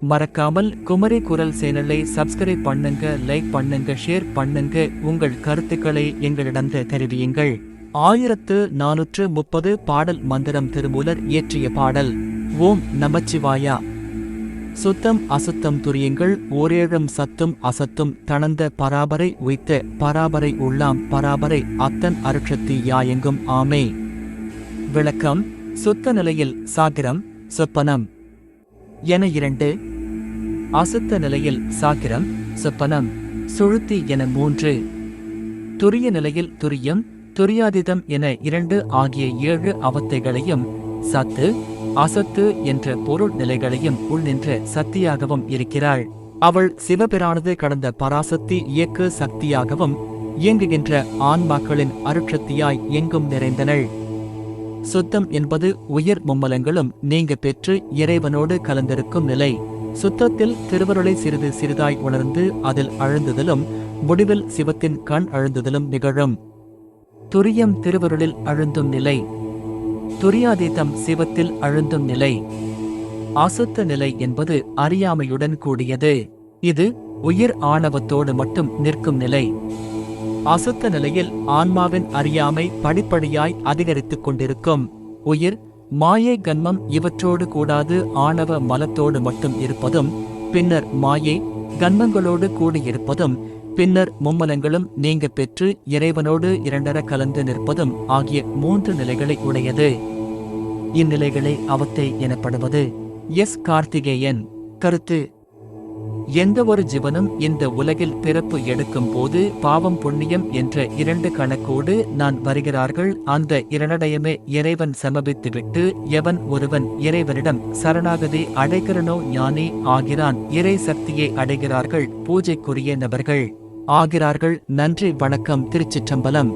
மறக்காமல் குமரி குரல் சேனலை சப்ஸ்கிரைப் பண்ணுங்க, லைக் பண்ணுங்க, ஷேர் பண்ணுங்க. உங்கள் கருத்துக்களை எங்களிடம் தெரிவியுங்கள். 1430 பாடல் மந்திரம் திருமூலர் இயற்றிய பாடல். ஓம் நமச்சிவாயா. சுத்தம் அசுத்தம் துரியுங்கள், ஓரேழும் சத்தும் அசத்தும் தணந்த பராபரை உய்த்த பராபரை உள்ளாம் பராபரை அத்தன் அருட்சத்தி யாயெங்கும் ஆமே. விளக்கம். சுத்த நிலையில் சாக்கிரம், சொப்பனம் என 2, அசுத்த நிலையில் சாக்கிரம், சொப்பனம், சுழுத்தி என 3, துரிய நிலையில் துரியம், துரியாதிதம் என 2 ஆகிய 7 அவத்தைகளையும் சத்து அசத்து என்ற பொருள் நிலைகளையும் உள்நின்ற சக்தியாகவும் இருக்கிறாள். அவள் சிவபிரானது கடந்த பராசக்தி இயக்கு சக்தியாகவும் இயங்குகின்ற ஆன்மாக்களின் அருட்சக்தியாய் எங்கும் நிறைந்தனள். சுத்தம் என்பது உயிர் மும்மலங்களும் நீங்க பெற்று இறைவனோடு கலந்திருக்கும் நிலை. சுத்தத்தில் திருவருளை சிறிது சிறிதாய் உணர்ந்து அதில் அழுந்துதலும் முடிவில் சிவத்தின் கண் அழுந்துதலும் நிகழும். துரியம் திருவருளில் அழுந்தும் நிலை, துரியாதீதம் சிவத்தில் அழுந்தும் நிலை. அசுத்த நிலை என்பது அறியாமையுடன் கூடியது. இது உயிர் ஆணவத்தோடு மட்டும் நிற்கும் நிலை. அசுத்த நிலையில் ஆன்மாவின் அறியாமை படிப்படியாய் அதிகரித்துக் கொண்டிருக்கும். உயிர் மாயை கன்மம் இவற்றோடு கூடாது ஆணவ மலத்தோடு மட்டும் இருப்பதும், பின்னர் மாயை கன்மங்களோடு கூடியிருப்பதும், பின்னர் மும்மலங்களும் நீங்க பெற்று இறைவனோடு இரண்டர கலந்து நிற்பதும் ஆகிய 3 நிலைகளை உடையது. இந்நிலைகளை அவத்தை எனப்படுவது. எஸ். கார்த்திகேயன். கருத்து. எந்த ஒரு ஜீவனும் இந்த உலகில் பிறப்பு எடுக்கும் போது பாவம் புண்ணியம் என்ற 2 கணக்கோடு நான் வருகிறார்கள். அந்த இரண்டடையுமே இறைவன் சமபித்துவிட்டு எவன் ஒருவன் இறைவனிடம் சரணாகதி அடைகிறனோ ஞானி ஆகிறான். இறை சக்தியை அடைகிறார்கள், பூஜைக்குரிய நபர்கள் ஆகிறார்கள். நன்றி, வணக்கம். திருச்சிற்றம்பலம்.